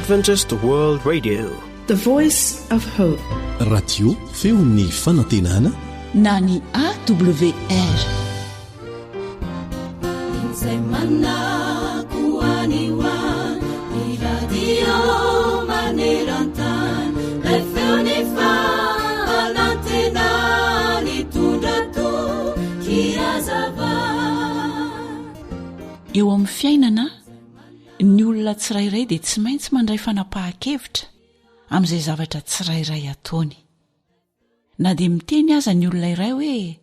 Adventist World Radio, the voice of hope. Radio feon'ny fanantenana na ny AWR. Eo amin'ny fiainana, ny olona tsirairay dia tsy maintsy mandray fanapahan-kevitra amin'izay zavatra tsirairay ataony. Na dia miteny aza ny olona iray hoe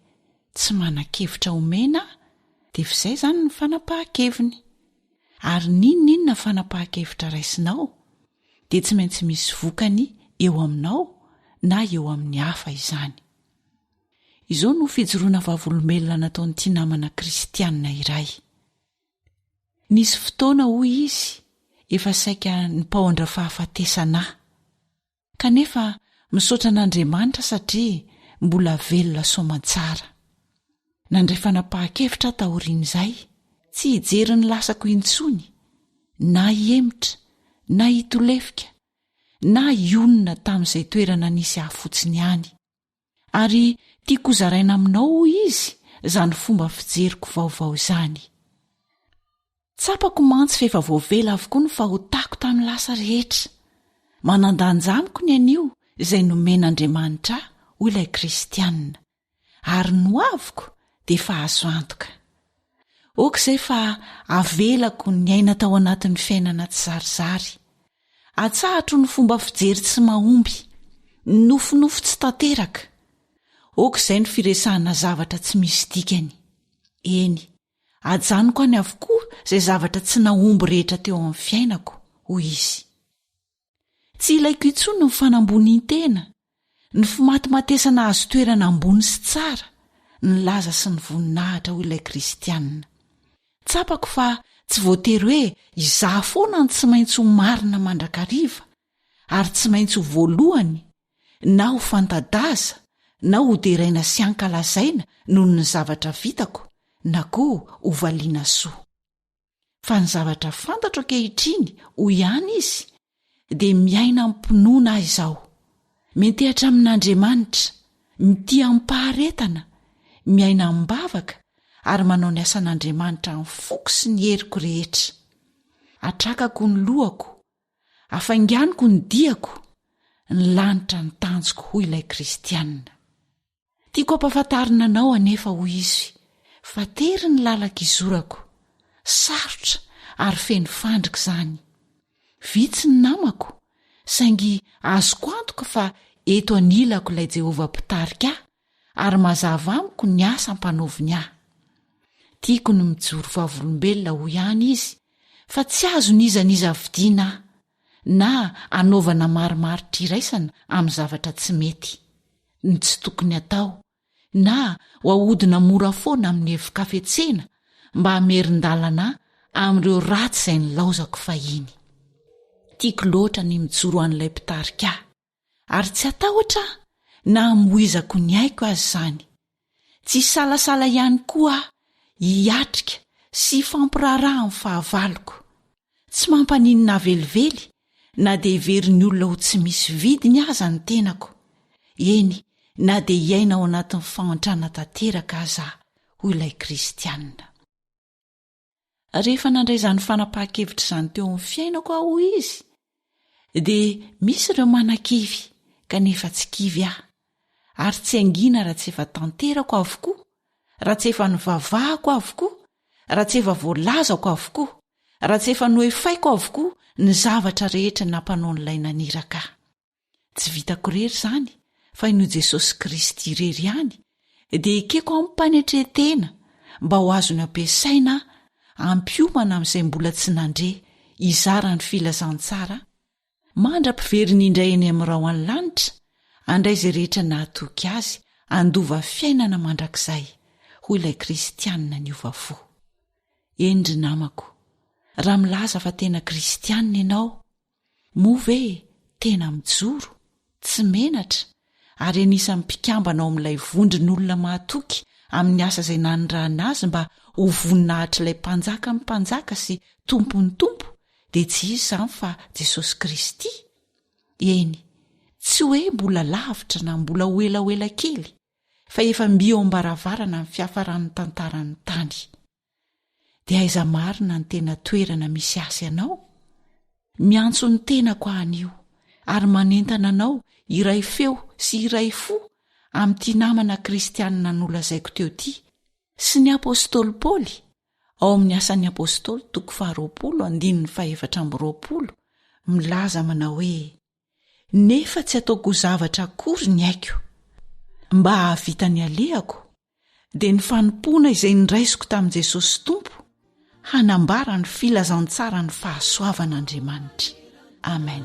tsy manan-kevitra omena, dia izay izany ny fanapahan-keviny. Ary ninona fanapahan-kevitra raisinao dia tsy maintsy misy vokany eo aminao na eo amin'ny hafa izany. Izao no fijoroana vavolombelona nataon'ity namana kristianina iray. Nisy fotoana hoy izy efa saika nipaondra fahafatesana, kanefa misaotra an'Andriamanitra satria mbola velona soamantsara. Nandray fanapahan-kevitra taorian'izay, tsy hijery ny lasako intsony, na hiemitra, na hitolefika, na hionona tamin'izay toerana nisy afotsiny ihany. Ary tiako zaraina aminao hoy izy izany fomba fijeriko vaovao izany. Tsapako mantsy fa efa voavela avokoa ny fahotako tamin'ny lasa rehetra. Manandanja amiko ny anio izay nomen'Andriamanitra hoy ilay kristianina, ary no aviko dia efa azo antoka. Okizay fa avelako ny aina tao anatin'ny fiainana tsy zarizary. Atsahatro ny fomba fijery tsy mahomby, nofinofo tsy tanteraka. Okizay ny firesahana zavatra tsy misy dikany. Eny, ajanoko any avokoa izay zavatra tsy nahomby rehetra teo amin'ny fiainako, hoy izy. Tsy ilaiko intsony ny fanambonian-tena, ny fimatimatesana azo toerana ambony sy tsara, ny laza sy ny voninahitra hoy ilay kristianina. Tsapako fa tsy voatery hoe izaho foana ny tsy maintsy ho marina mandrakariva, ary tsy maintsy ho voalohany, na ho fantadaza, na ho deraina sy ankalazaina noho ny zavatra vitako, na koa ho valiana soa. Fa ny zavatra fantatro ankehitriny ho ihany izy, dia miaina ampinoana ahy izao, metehatra amin'Andriamanitra, mitia ampaharetana, miaina ambavaka, ary manao ny asan'Andriamanitra amin'ny foko sy ny heriko rehetra. Atrakako ny lohako, afainganiko ny diako, ny lanitra ny tanjoko, hoy ilay kristianina. Tiako ampahafantarina anao anefa hoy izy, fa tery ny lalaka izorako, sarotra ary feno fandrika izany. Vitsy ny namako, saingy azoko antoka fa eto anilako ilay Jehovah mpitarika ahy, ary mazava amiko ny asa ampanaoviny ahy. Tiako ny mijoro vavolombelona ho ihany izy, fa tsy azo nizaniza vidiana ahy, na anaovana marimaritra iraisana amin'ny zavatra tsy mety, ny tsy tokony atao, na ho ahodina mora foana amin'ny hevi-kafetsena mba hamerin-dalana amin'ireo ratsy izay nilaozako fahiny. Tiako loatra ny mijoro an'ilay mpitarika ahy, ary tsy atahotra na hamoizako ny aiko azy izany. Tsy salasala ihany koa hiatrika sy fampiraharaha amin'ny fahavaloko, tsy mampaninina velively, na dia hiverin'ny olona ho tsy misy vidiny aza ny tenako. Eny, na dia hiaina ao anatin'ny fahantrana tanteraka aza, hoy ilay kristianina. Rehefa nandray izany fanapahan-kevitra izany teo amin'ny fiainako aho izy, dia misy ireo manan-kivy, kanefa tsy kivy aho, ary tsy angina raha tsy efa tanterako avokoa, raha tsy efa nivavahako avokoa, raha tsy efa voalazako avokoa, raha tsy efa noefaiko avokoa ny zavatra rehetra nampanao n'ilay naniraka. Tsy vitako rery izany, fa ino Jesosy Kristy irery ihany, dia ekeko amin'ny mpanetretena mba ho azony ampiasaina ampiomana amin'izay mbola tsy nandre, izara ny filazantsara, mandra-piveriny indray eny amin'ny rao any lanitra, andray izay rehetra nahatoky azy, andova fiainana mandrakizay, hoy ilay kristianina niova fo. Endry namako, raha milaza fa tena kristianina ianao, moa ve tena mijoro, tsy menatra, ary anisan'ny mpikambana ao amin'ilay vondron'olona mahatoky amin'ny asa izay nanondrahana azy mba ho voninahitra ilay mpanjaka ny mpanjaka sy tompony tompo, dia tsy izy izany fa Jesosy Kristy. Eny, tsy hoe mbola lavitra na mbola hoelahoela kely, fa efa mbio ambaravarana ny fiafaran'ny tantaran'ny tany. Dia aiza marina ny tena toerana misy azy ianao? Miantso ny tenako anio, ary manentana anao iray feo sy iray fo amin'ity namana kristianina nolazaiko teo ity sy ny apôstôly Paoly ao amin'ny asan'ny apôstôly 2:20 milaza manao hoe: nefa tsy ataoko zavatra akory ny aiko mba hahavita ny alehako, dia ny fanompoana izay niraisiko tamin'i Jesosy Tompo hanambara ny filazantsara ny fahasoavan'Andriamanitra. Amen.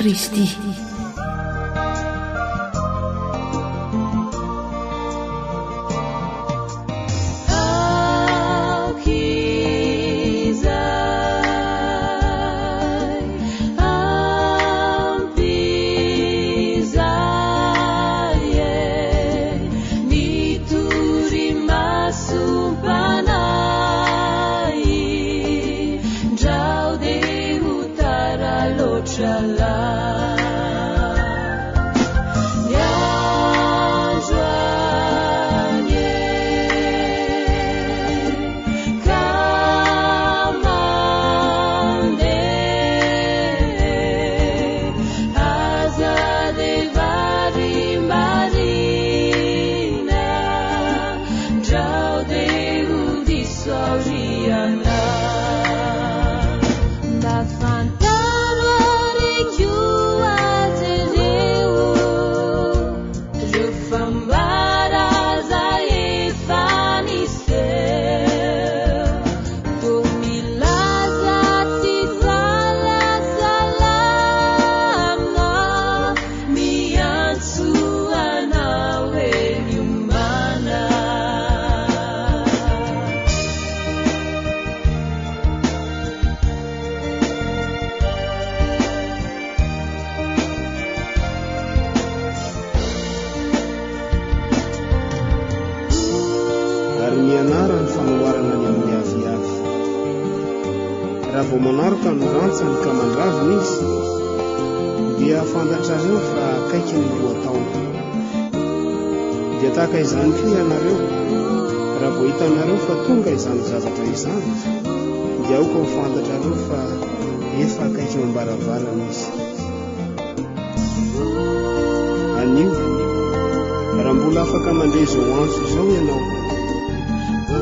Kristy. Manaraka ny rantsany ka mandravina izy dia fantatrareo fa akaiky ny loataona. Dia tahaka izany koa ianareo, raha vao hitanareo fa tonga izany zavatra izany dia aoka ho fantatrareo fa efa akaiky ambaravarana izy. Anio, raha mbola afaka mandray izao antso izao ianao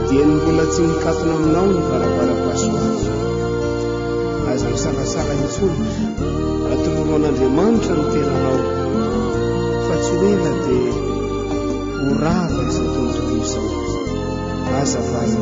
dia ny mbola tsy mikatona aminao ny varavara-pasoa azo sarasara intsony atoloran'Andriamanitra no teranao fa tsy hoela dia horava izao tontolo izao azavazy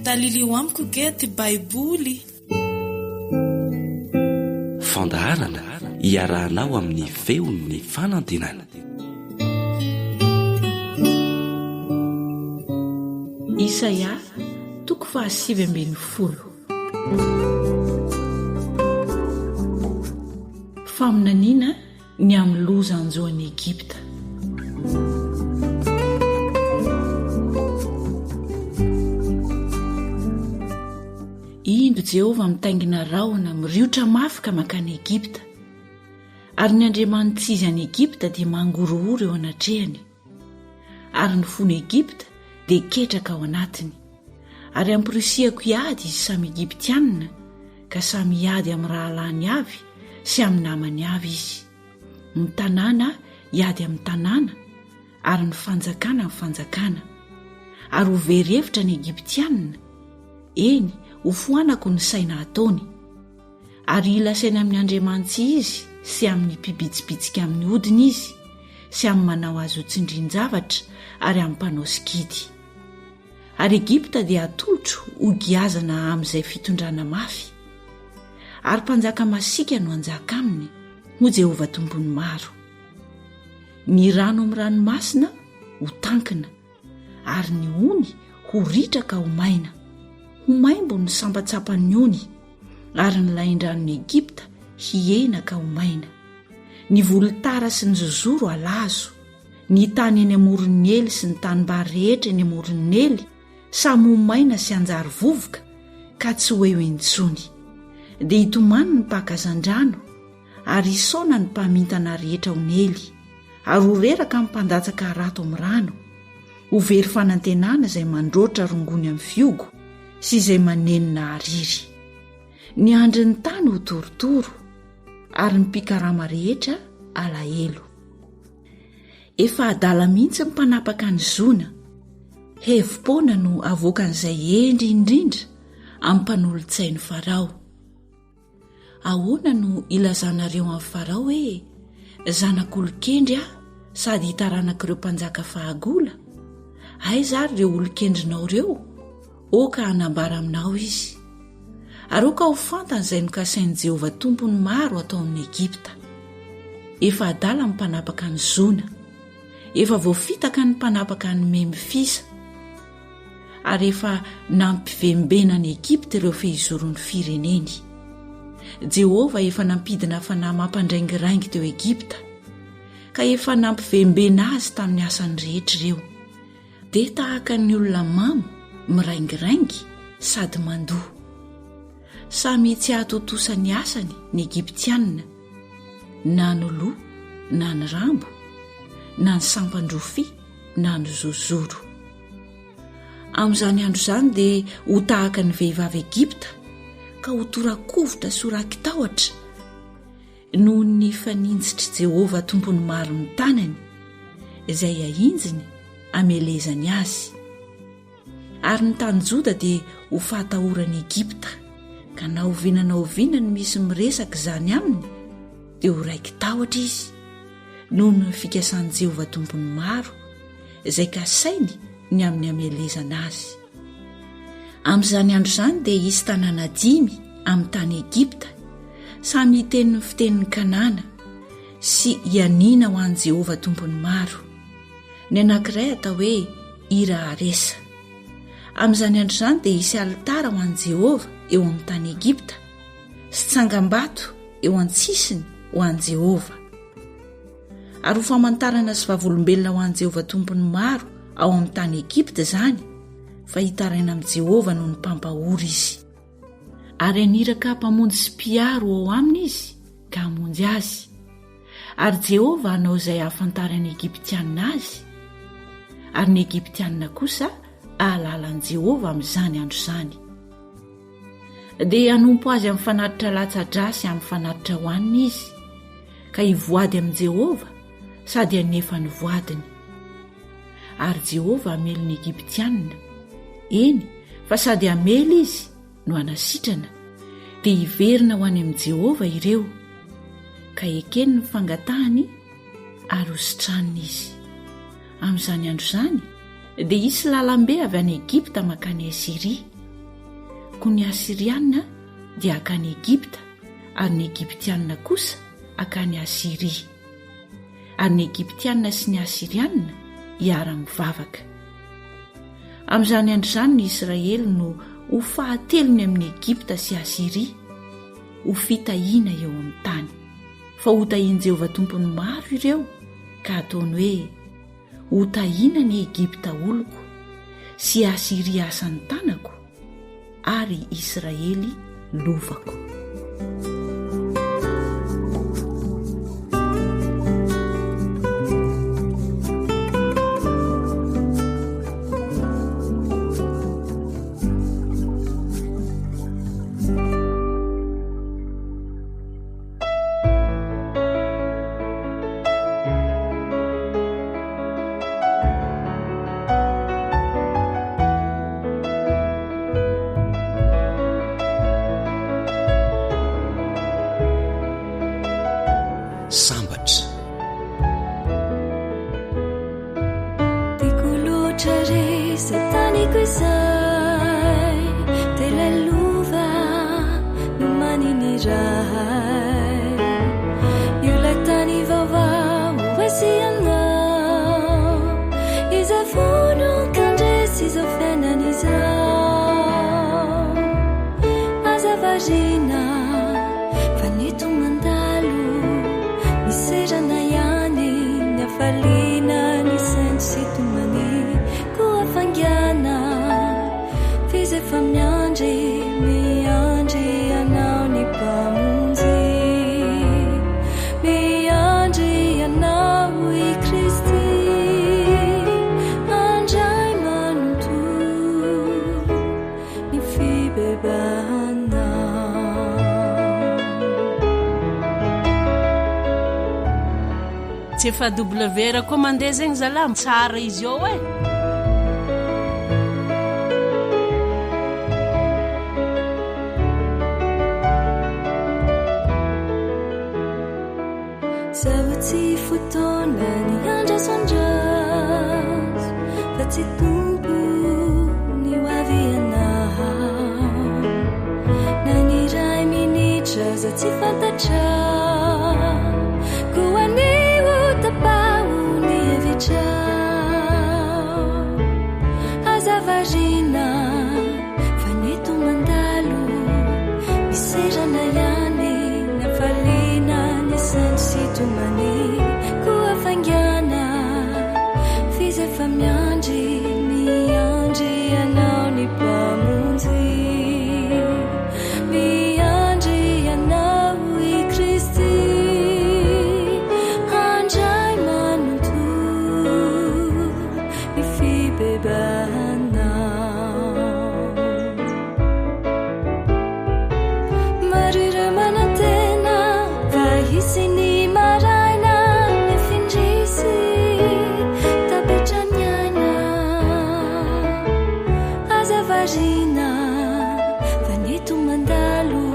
talilio amiko gety baiboly fandaharana iarahanao amin'ny feon'ny fanantenana. Isaia 9:7. Faminaniana ny amin'ny loza anjoan'ny Egipta. Indro Jehova mitaingina rahona miriotra mafy ka makany Egipta, ary ny Andriamanitra izy any Egipta dia mangorohoro eo anatrehany, ary ny fony Egipta dia ketraka ao anatiny, ary ampirisiako iady izy samy Egiptianina, ka samy iady amin'ny rahalany avy sy amin'ny namany avy izy, ny tanàna iady amin'ny tanàna, ary ny fanjakana amin'ny fanjakana, ary ho verevitra ny Egiptianina, eny ho foanako ny saina ataony, ary ilasaina amin'ny Andriamanitra izy sy amin'ny mpibitsibitsika amin'ny hodiny izy, sy amin'ny manao azy ho tsindrin-javatra ary amin'ny mpanao sikidy. Ary Egipta dia atolotro ho giazana amin'izay fitondrana mafy, ary mpanjaka masika no anjaka aminy, ho Jehova tompony maro. Ny rano amin'ny ranomasina ho tankina, ary ny ony ho ritraka ho maina, ho maimbo ny sambatsapan'ny ony, ary ny lain-dranon'ny Egipta hiena ka ho maina. Ny volotara sy ny zozoro alazo, ny tany eny amoron'ny ely sy ny tanimbary rehetra eny amoron'ny ely samy ho maina sy anjary vovoka ka tsy ho eo intsony. Dia hitomany ny mpakazan-drano, ary hisaona ny mpamintana rehetra onely, ary ho reraka amin'ny mpandatsaka rato amin'ny rano, ho very fanantenana izay mandroatra rongony amin'ny fiogo sy izay manenina ariry. Ny andrin'ny tany ho torotoro, ary ny mpikarama rehetra alahelo. Efa adala mihitsy ny mpanapaka ny zona, hevim-poana no avoakan'izay endry indrindra amin'ny mpanolon-tsain'ny Farao. Ahoana no ilazanareo amin'ny Farao hoe zanak'olon-kendry aho sady hitaranako ireo mpanjaka fahagola? Aiza ary ireo olon-kendrinao ireo? Oka hanambara aminao izy. Ary oka ho fantany izay nokasain'i Jehova tompony maro atao amin'ny Egipta. Efa adala ny mpanapaka ny zona, efa voafitaka ny mpanapaka ny Memfisa, ary efa nampivembena ny Egipta ireo fehizorony fireneny. Jehova efa nampidina fanahy mampandraingiraingy teo Egipta, ka efa nampivembena azy tamin'ny asany rehetra ireo. Dia tahaka ny olona mamo, miraingiraingy sady mandoa. Samy tsy ahatotosa ny asany ny Egiptianina, na ny loha, na ny rambo, na ny sampandrofia, na ny zozoro. Amin'izany andro izany dia ho tahaka ny vehivavy Egipta, ka ho torakovotra sy ho rakin-tahotra noho ny faninjitry Jehova tompony maro ny tanany, izay ahinjiny amelezany azy. Ary ny tany Joda dia ho fahatahorany Egipta, ka na oviana na oviana ny misy miresaka izany aminy dia ho raiki-tahotra izy noho ny fikasan'i Jehova tompony maro, izay kasainy ny amin'ny amelezana azy. Amin'izany andro izany dia hisy tanàna 5 amin'ny tany Egipta, samy hitenin'ny fitenin'ny Kanana sy hianiana ho an'i Jehova tompony maro. Ny anankiray atao hoe Ira-Aresa. Amin'izany andro izany dia hisy alitara ho an'i Jehova eo amin'ny tany Egipta, sy tsangam-bato eo an-tsisiny ho an'i Jehova. ary ho famantarana sy vavolombelona ho an'i Jehovah tompony maro ao amin'ny tany Ekipta izany fa hitaraina amin'i Jehovah noho ny mpampahory izy. Ary aniraka mpamonjy sy mpiaro ao aminy izy ka hamonjy azy. Ary Jehovah hanao izay hahafantary ny Egiptianina azy. Ary ny Egiptianina kosa ahalalan'i Jehovah amin'izany andro izany. Dia hanompo azy amin'ny fanatitra latsa-drasy amin'ny fanatitra hoaniny izy, ka hivoady amin'i Jehovah sady hanefa ny voadiny. Ary Jehovah hamely ny Egiptianina, eny fa sady hamely izy no hanasitrana, dia hiverina ho any amin'i Jehovah ireo, ka ekeny ny fangatahany ary hositraniny izy. Amin'izany andro izany dia hisy lalambe avy any Egipta makany Asiria. Koa ny Asirianina dia akany Egipta, ary ny Egiptianina kosa akany Asiria. Ary ny Egiptianina sy ny Asirianina hiara-mivavaka. Amin'izany andro izany ny Israely no ho fahatelony amin'ny Egipta sy Asiria, ho fitahiana eo amin'ny tany. Fa ho tahian' Jehovah tompony maro ireo, ka ataony hoe ho tahiana ny Egipta oloko sy Asiria asan'ny tanako, ary Israely lovako. Sambatra. Tikoloatra re sataniko izay, ilay lova no maniniray. Io lay tany vaovao hoasianao, izay vonon-kandresy izao fiainan'izao. Aza varina fa neto mandalo, miserana ihany ny hafaliana ny saintsy sy tomany, koa fangana fizy efa miandry anao ny mpamonjy, miandry anao i Kristy, andray manontolo ny fibebahana. Tsy efa W ra koa mandeha zegny zalamo, tsara izy ao e. Zaho tsy fotoana ny andrasondraso, fa tsy tompo ny hoavy anao. Na ny ray minitra za tsy fantatra, koa anio tapao ny hevitrao. Aza varina fa neto mandalo, miserana ihany ny hafaliana ny saintsy sy tomany, koa fangana fizy efa miandry anao ny mpamonjy, miandry anao i Kristy, andray manontolo ny fibebahanao. Maro ireo manantena fa hisy ny maraina ny findrisy tapetrany aina. Aza varina fa neto mandalo,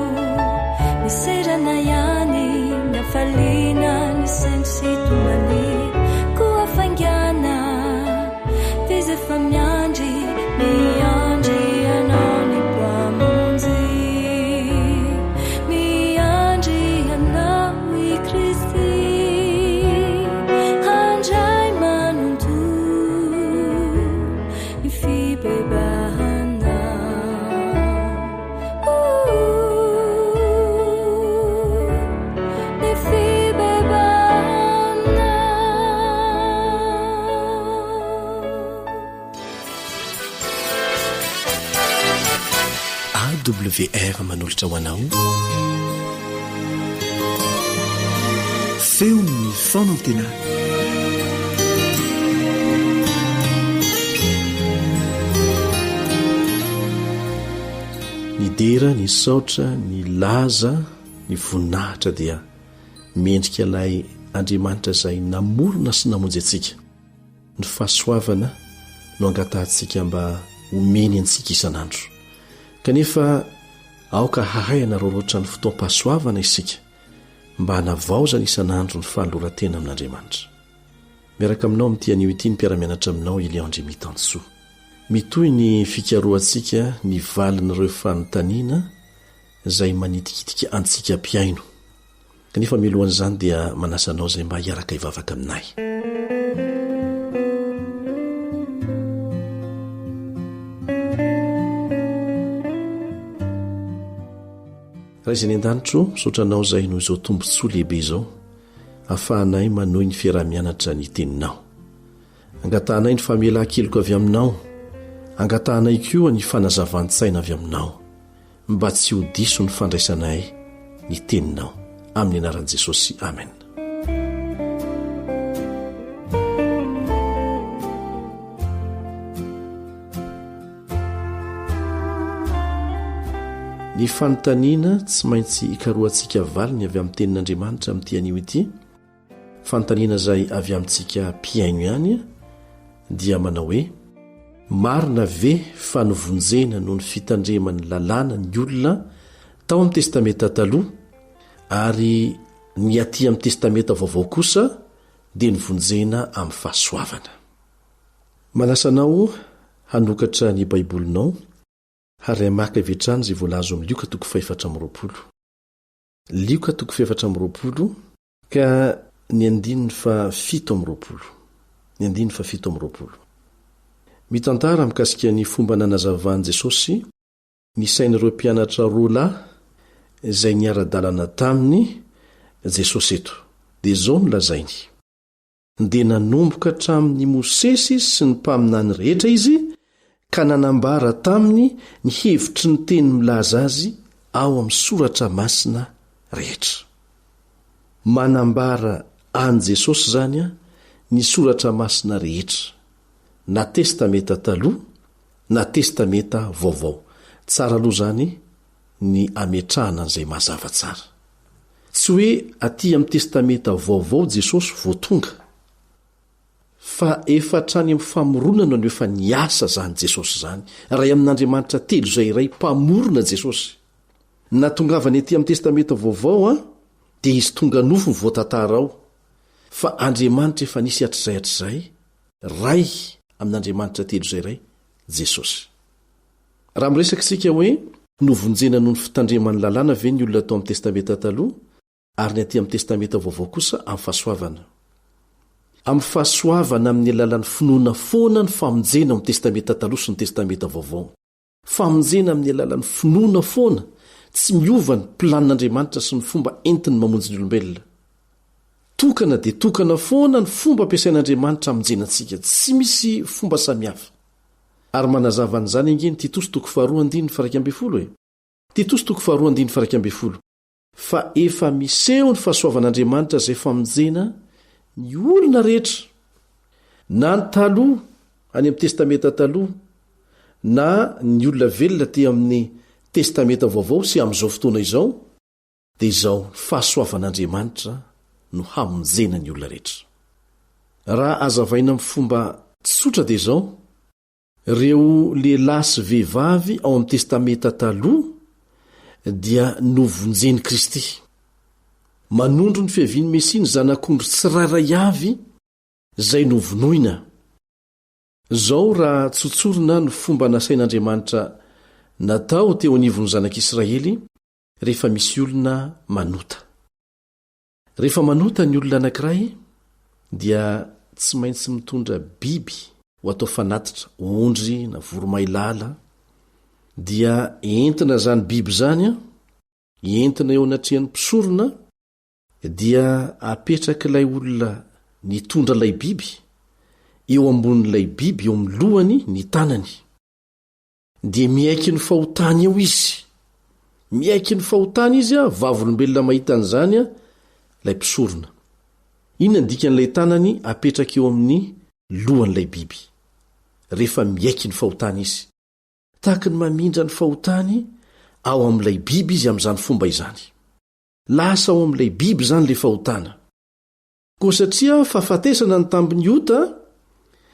miserana ihany ny hafaliana ny saintsy sy tomany, koa fangana fizy efa miandry anao ny mpamonjy, miandry anao i Kristy, andray manontolo ny fibebahanao. Ny fibebahanao. awr manolotra ho anao feon'ny fanantenana. Ny dera, ny saotra, ny laza, ny voninahitra dia mendrika ilay Andriamanitra izay namorona sy namonjy antsika. Ny fahasoavana no angatahantsika mba homeny antsika isan'andro. Kanefa aoka hahay anareo loatra ny fotoam-pahasoavana isika mba hanavaozana isan'andro ny fahalorantena amin'Andriamanitra. Miaraka aminao amin'ity anio ity ny mpiara-mianatra aminao Eliandry Mitansoa. Mitoy ny fikaroantsika ny valin'ireo fanontaniana izay manitikitika antsika mpiaino. Kanefa milohan'izany dia manasanao izay mba hiaraka hivavaka aminay. Raha izay ny an-danitro, sotranao izay noho izao tombontsoa lehibe izao, ahafahanay manohy ny fiarah-mianatra ny teninao. Angatahanay ny famelan-keloka avy aminao, angatahanay koa ny fanazavan-tsaina avy aminao, mba tsy ho diso ny fandraisanay ny teninao. Amin'ny anaran'i Jesosy. Amen. Ny fanontaniana tsy maintsy ikaroantsika valiny avy amin'ny tenin'Andriamanitra amin'ity anio ity. Fanontaniana izay avy amintsika mpiaino ihany dia manao hoe: marina ve fa novonjena noho ny fitandreman'ny lalàna ny olona tao amin'ny testameta taloha, ary ny aty amin'ny testameta vaovao kosa dia nivonjena amin'ny fahasoavana. Manasanao hanokatra ny baibolinao ary maka ivetrany izay voalazo amin'ny Lioka 4:20. Lioka 4:20 ka ny 7:20. Ny 7:20. Mitantara mikasika ny fomba nanazavan'i Jesosy ny sain'ireo mpianatra roa lahy izay niara-dalana taminy Jesosy eto. Dia izao no lazainy: dia nanomboka hatramin'ny Mosesy sy ny mpaminany rehetra izy, ka nanambara taminy ny hevitry ny teny milaza azy ao amin'ny soratra masina rehetra. Manambara an Jesosy zany ny soratra masina rehetra, na testameta taloha na testameta vaovao. Tsara aloha zany ny ametrahana an'izay mazava tsara. Tsy hoe aty amin'ny testameta vaovao Jesosy vao tonga, fa efa trany amin'ny famoronana no efa niasa zany Jesosy zany. Raha amin'Andriamanitra telo izay iray mpamorona Jesosy. Natongavany aty amin'ny testameta vaovao dia izy tonga nofo ny voatantara ao, fa Andriamanitra efa nisy hatr'izay ray amin'Andriamanitra telo izay iray, Jesosy. Raha miresaka isika hoe novonjena noho ny fitandreman'ny lalàna ve ny olona tao amin'ny testameta taloha, ary ny aty amin'ny testameta vaovao kosa amin'ny fahasoavana. Amin'ny fahasoavana amin'ny alalan'ny finoana foana ny famonjena amin'ny testameta taloha sy ny testameta vaovao. Famonjena amin'ny alalan'ny finoana foana, tsy miova ny planin'Andriamanitra sy ny fomba entiny mamonjy ny olombelona. Tokana dia tokana foana ny fomba ampiasain'Andriamanitra hamonjenantsika, tsy misy fomba samihafa. Ary manazava an'izany angeny Titos 2:20 Titos 2:20 fa efa miseho ny fahasoavan'Andriamanitra izay famonjena ny olona rehetra, na ny taloha any amin'ny testameta taloha, na ny olona velona te amin'ny testameta vaovao sy amin'izao fotoana izao, dia izao fahasoavan'Andriamanitra no hamonjena ny olona rehetra. Raha azavaina amin'ny fomba tsotra dia izao: ireo lehilahy sy vehivavy ao amin'ny testameta taloha dia novonjeny Kristy. Manondro ny fiaviany Mesia ny zanak'ondry tsirairay avy izay novonoina. Izao raha tsotsorina ny fomba nasain'Andriamanitra natao teo anivon'ny zanak'Israely rehefa misy olona manota. Rehefa manota ny olona anankiray dia tsy maintsy mitondra biby ho atao fanatitra, ondry na voromailala. Dia entina zany biby zany entina eo anatrehan'ny mpisorona, dia apetraka ilay olona nitondra ilay biby eo ambonin'ilay biby eo amin'ny lohany ny tanany, dia miaiky ny fahotany eo izy miaiky ny fahotana izy a vavolombelona mahitan'izany a lay mpisorona. Inona ny dikan'ilay tanany apetraka eo amin'ny lohan'ilay biby rehefa miaiky ny fahotana izy. Tahaka ny mamindra ny fahotany ao amin'ilay biby izy amin'izany fomba izany. Lasa ao amin'ilay biby zany le fahotana. Koa satria fahafatesana ny tambiny ota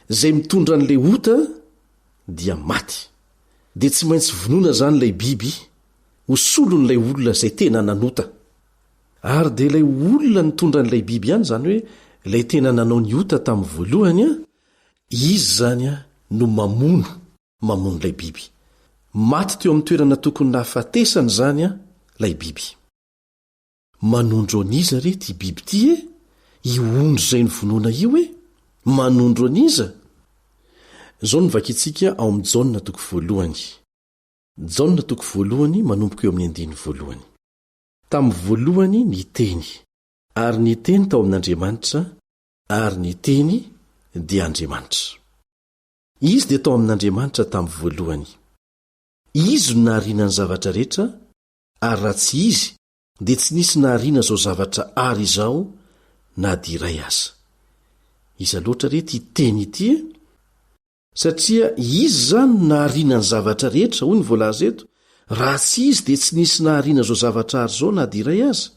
zay mitondra n'ilay ota dia maty. Dia tsy maintsy vonoina zany ilay biby ho solon'ilay olona zay tena nanota. Ary dia ilay olona nitondra n'ilay biby ihany zany hoe ilay tena nanao ny ota tamin'ny voalohany a, izy zany a no mamono ilay biby. Maty teo amin'ny toerana tokony nahafatesany zany a ilay biby. Manondro aniza re ty biby ty e? Io ondro zay ny vonoina io e? Manondro aniza? Zao ny vakitsika ao amin'ny Jaona toko voalohany. Jaona toko voalohany manomboka eo amin'ny 1:1. Tamin'ny voalohany ny teny, ary ny teny tao amin'Andriamanitra, ary ny teny dia Andriamanitra. Izy dia tao amin'Andriamanitra tamin'ny voalohany. Izy no nahariana ny zavatra rehetra, ary raha tsy izy dia tsy nisy nahariana zao zavatra ary izao na dia iray aza. Iza loatra re ty teny ity e? Satria izy zany no nahariana ny zavatra rehetra, hoy ny voalaza eto. Raha tsy izy dia tsy nisy nahariana zao zavatra ary zao na dia iray aza.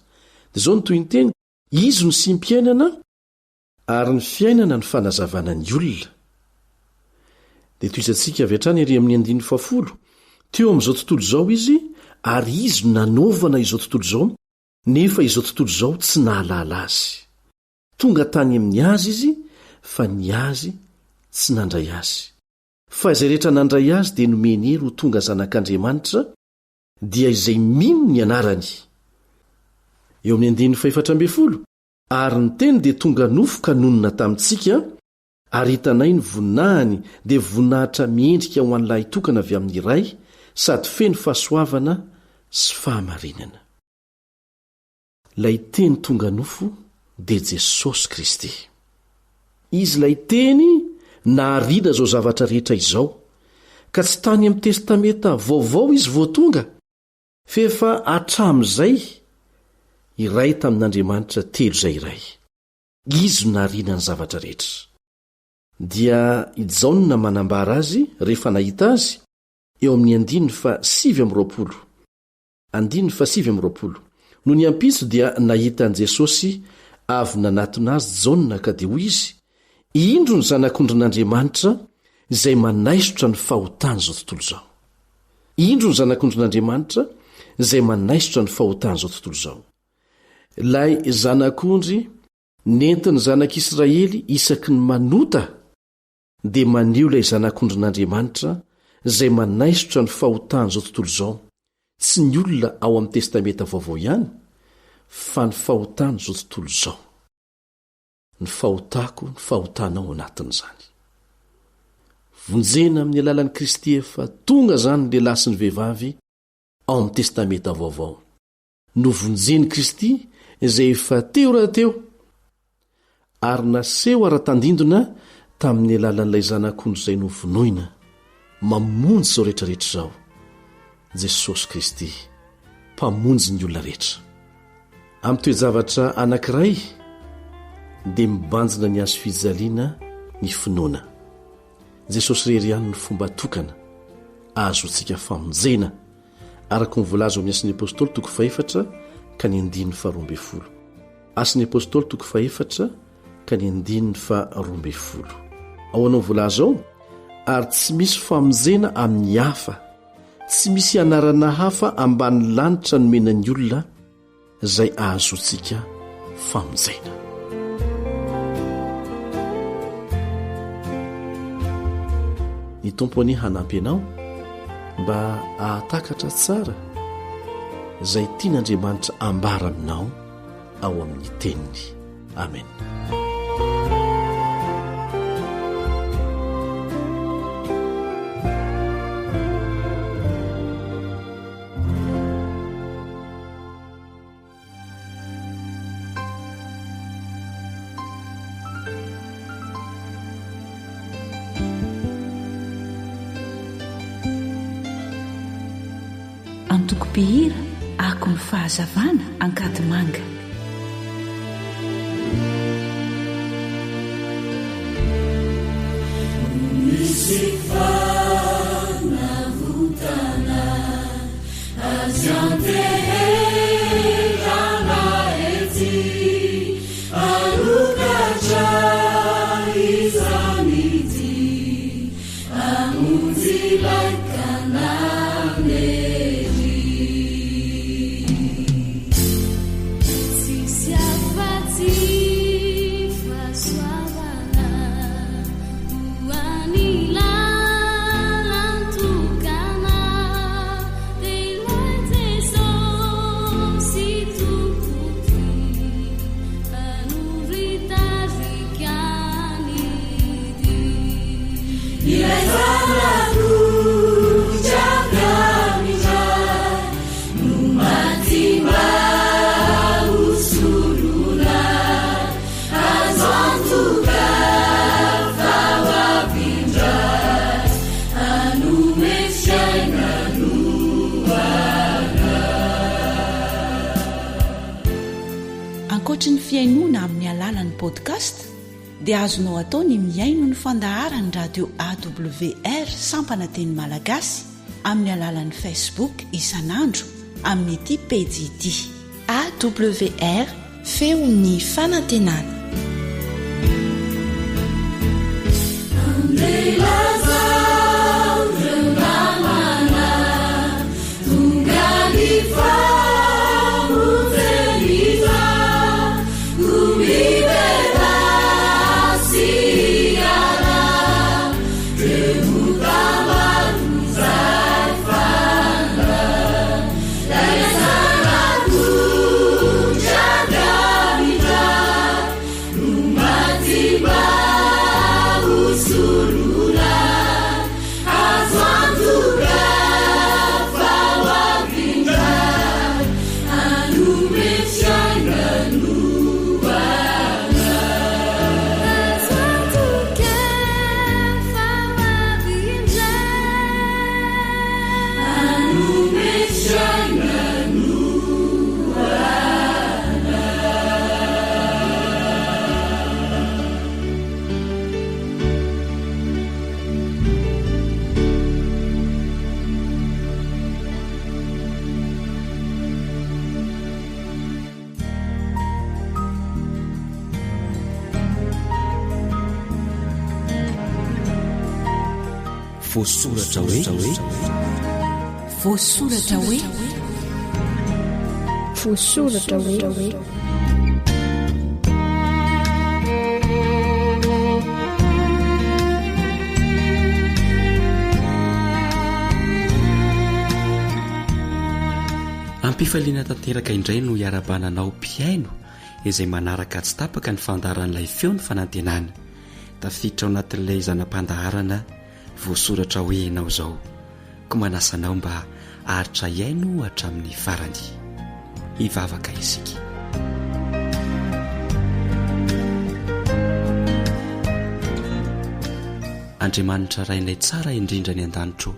Dia zao ny toy ny teny, izy no simpiainana, ary ny fiainana ny fanazavana ny olona. Dia toy izantsika avy hatrany ery amin'ny 1:10. Teo amin'izao tontolo izao izy, ary izy no nanaovana izao tontolo izao, nefa izao tontolo izao tsy nahalala azy. Tonga tany amin'ny azy izy, fa ny azy tsy nandray azy. Fa izay rehetra nandray azy dia nomeny hery ho tonga zanak'Andriamanitra, dia izay mino ny anarany. Eo amin'ny 1:14. Ary ny teny dia tonga nofoka nonona tamintsika, ary hitanay ny voninahiny dia voninahitra miendrika ho an'ilay tokana avy amin'ny iray, sady feno fahasoavana sy fahamarinana. Lay teny tonga nofo dia Jesosy Kristy. Izy lay teny nahariana zao zavatra rehetra izao, ka tsy tany amin'ny testamenta vaovao izy voatonga, fa efa hatramin'izay iray tamin'Andriamanitra telo zay iray. Izy no nahariana ny zavatra rehetra. Dia i Jaona manambara azy rehefa nahita azy eo amin'ny 1:7. No ny ampitso dia nahita an' Jesosy avy nanatona azy Jaona ka dia hoy izy, indro ny zanak'ondrin'Andriamanitra izay manaisotra ny fahotana zao tontolo izao. Indro ny zanak'ondrin'Andriamanitra izay manaisotra ny fahotana zao tontolo izao. Lay zanak'ondry nentiny zanak'Israely isaky ny manota dia maneho ilay zanak'ondrin'Andriamanitra izay manaisotra ny fahotana zao tontolo izao, tsy ny olona ao amin'ny testamenta vaovao ihany, fa ny fahotana zao tontolo izao. Ny fahotako, ny fahotanao anatin'izany. Vonjena amin'ny alalan'i Kristy efa tonga zany ny lehilahy sy ny vehivavy ao amin'ny testamenta vaovao. No vonjeny Kristy izay efa teo rahateo, ary naseho ara-tandindona tamin'ny alalan'ilay zanak'ondry izay novonoina mamonjy zao rehetrarehetra zao. Jesosy Kristy, mpamonjy ny olona rehetra. Amin'ny toe-javatra anankiray dia mibanjina ny azo fijaliana ny finoana. Jesosy rery ihany ny fomba tokana azo antsika famonjena, araka ny voalaza ao amin'ny Asin'ny Apôstôly toko 4 ka ny 12. Asin'ny Apôstôly toko 4 ka ny 12. Ao anao voalaza ao, ary tsy misy famonjena amin'ny hafa, tsy misy anarana hafa ambany lanitra nomenan'ny olona izay ahazontsika famonjena. Ny Tompony hanampy ianao mba ahatakatra tsara izay tian'Andriamanitra ambara aminao ao amin'ny teniny. Amen. Antoko-pihira arahako ny fahazavana ankady manga. Ankoatra ny fiainoana amin'ny alalan'ny podcast dia azonao atao ny miaino ny fandaharany radio AWR sampana teny malagasy amin'ny alalan'ny Facebook isanandro amin'ny ity pejy ity AWR feon'ny fanantenana. Voasoratra hoe voasoratra hoe voasoratra hoe ampifaliana tanteraka indray no iarabananao mpiaino izay manaraka tsy tapaka ny fandaharan'ilay feony fanantenana tafiditra ao anatin'ilay zanam-pandaharana voasoratra hoe ianao izao ko manasanao mba aritra iaino hatramin'ny farany. Hivavaka isika. Andriamanitra rainay tsara indrindra ny an-danitro,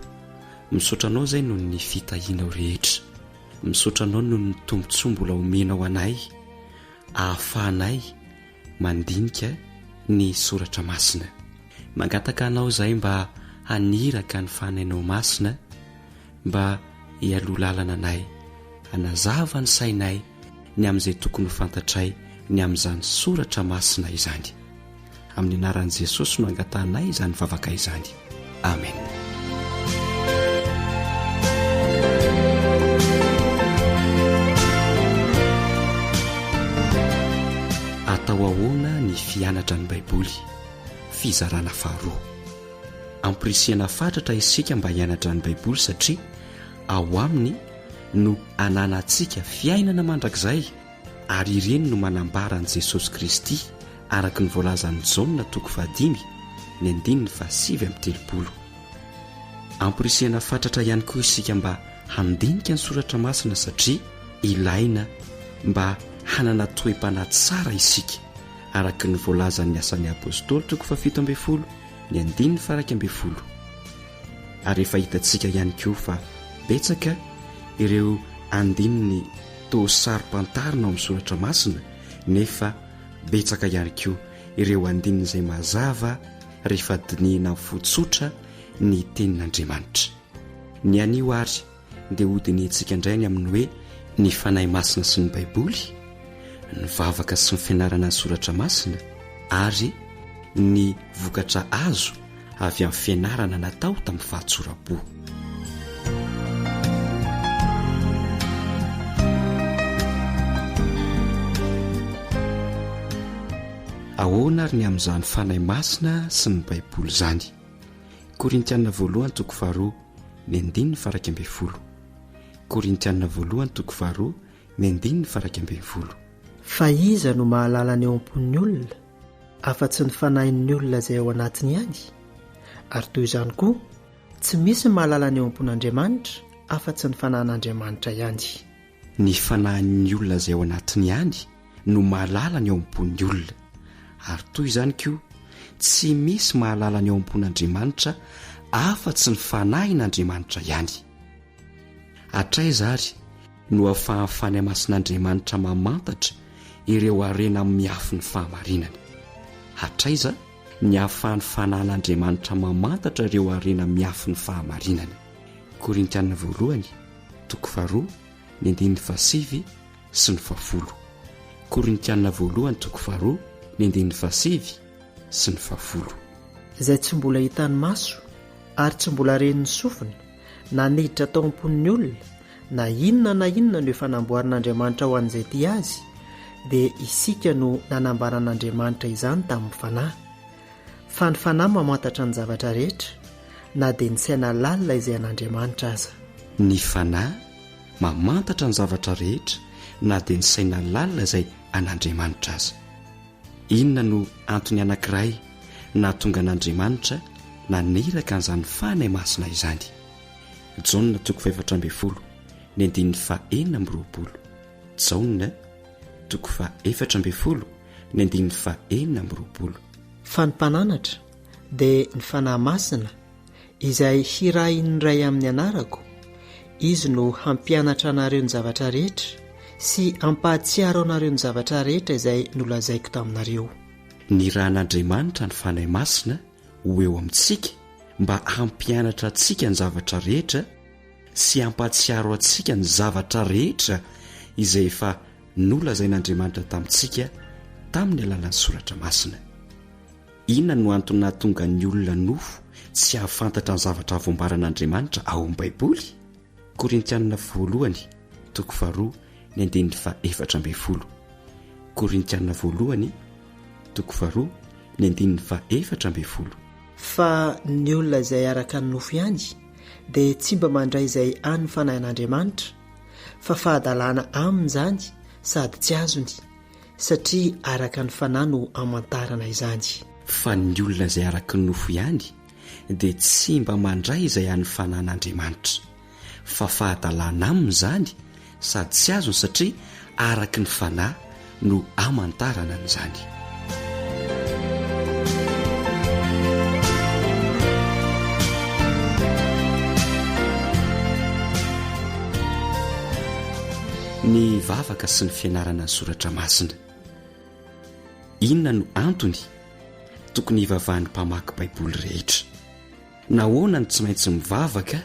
misaotra anao izay noho ny fitahianao rehetra, misaotra anao noho ny tombontsoa omenao anay ahafahanay mandinika ny soratra masina. Mangataka anao izay mba haniraka ny fanainao masina, mba hialolalana anay, hanazava ny sainay ny amin'izay tokony ho fantatray ny amin'izany soratra masina izany. Amin'ny anaran'i Jesosy no angatanay izany vavaka izany. Amen. Atao ahoana ny fianatra ny Baiboly. Fizarana faharoa. Ampirisiana fatratra isika mba hianatra ny Baiboly satria ao aminy no ananantsika fiainana mandrakizay, ary ireny no manambara an'i Jesosy Kristy araka ny voalazan'ny Jaona 5:7-7. Ampirisiana fatratra ihany koa isika mba handinika ny soratra masina satria ilaina mba hanana toe-panahy tsara isika araka ny voalazan'ny asan'ny apôstôly 7:12-12. Ary efa hitantsika ihany koa fa betsaka ireo andininy to sarim-pantarina ao amin'ny soratra masina nefa betsaka ihany koa ireo andinina izay mazava rehefa dinihina fotsotra ny tenin'Andriamanitra. Ny anio ary dia hodinitsika indray ny amin'ny hoe ny fanahy masina sy ny baiboly, ny vavaka sy ny fianarana ny soratra masina ary ny vokatra azo avy amin'ny fianarana natao tamin'ny fahatsoram-po. Ahoana ary ny amin'izany fanahy masina sy ny baiboly izany? Korintianina 1:2-12. Korintianina 1:2-12. Fa iza no mahalala ny eo am-pon'ny olona afa-tsy ny fanahin'ny olona izay ao anatiny ihany? Ary toy izany koa tsy misy mahalala ny eo am-pon'Andriamanitra afa-tsy ny fanahin'Andriamanitra ihany. Ny fanahin'ny olona izay ao anatiny ihany no mahalala ny eo am-pon'ny olona. Ary toy izany koa tsy misy mahalala ny eo am-pon'Andriamanitra afa-tsy ny fanahin'Andriamanitra ihany. Hatraiza ary no ahafahan'ny fanahy masin'Andriamanitra mamantatra ireo harena miafy ny fahamarinana? Hatraiza ny ahafahan'ny fanahin'Andriamanitra mamantatra ireo harena miafy ny fahamarinana? Korintianina 1:2-7 sy ny 10. Korintianina 1:2-7 sy ny 10. Izay tsy mbola hitan'ny maso ary tsy mbola ren'ny sofina na niditra tao am-pon'ny olona na inona no efa namboarin'Andriamanitra ho an'izay ty azy, dia isika no nanambaran'Andriamanitra izany tamin'ny fanahy. Fa ny fanahy mamantatra ny zavatra rehetra na dia ny saina lalina izay an'Andriamanitra aza. Ny fanahy mamantatra ny zavatra rehetra na dia ny saina lalina izay an'Andriamanitra aza. Inona no antony anankiray na tonga an'Andriamanitra naneraka an'izany fanahy masina izany? Jaonina 4:4-20. Jaonina 4:4-20. Fa ny mpananatra dia ny fanahy masina izay hirahin'ny ray amin'ny anarako, izy no hampianatra anareo ny zavatra rehetra sy hampahatsiaro anareo ny zavatra rehetra izay nolazaiko taminareo. Ny rahan'Andriamanitra ny fanahy masina ho eo amintsika mba hampianatra antsika ny zavatra rehetra sy hampahatsiaro antsika ny zavatra rehetra izay efa nolazain'Andriamanitra tamintsika tamin'ny alalan'ny soratra masina. Inona no antony nahatonga ny olona nofo tsy hahafantatra ny zavatra voambaran'Andriamanitra ao amin'ny baiboly? Korintianina 1:2-7. Korintianina 1:2-7. Fa ny olona izay araka ny nofo ihany dia tsy mba mandray izay any fanahin'Andriamanitra, fa fahadalàna amin'izany sady tsy azony, satria araka ny fanahy no amantarana izany. Fa ny olona izay araka ny nofo ihany dia tsy mba mandray izay any fanahin'Andriamanitra, fa fahadalàna amin'izany sady tsy azony, satria araka ny fanahy no amantarana an'izany. Ny vavaka sy ny fianarana ny soratra masina. Inona no antony tokony hivavahan'ny mpamaky baiboly rehetra? Nahoana ny tsy maintsy mivavaka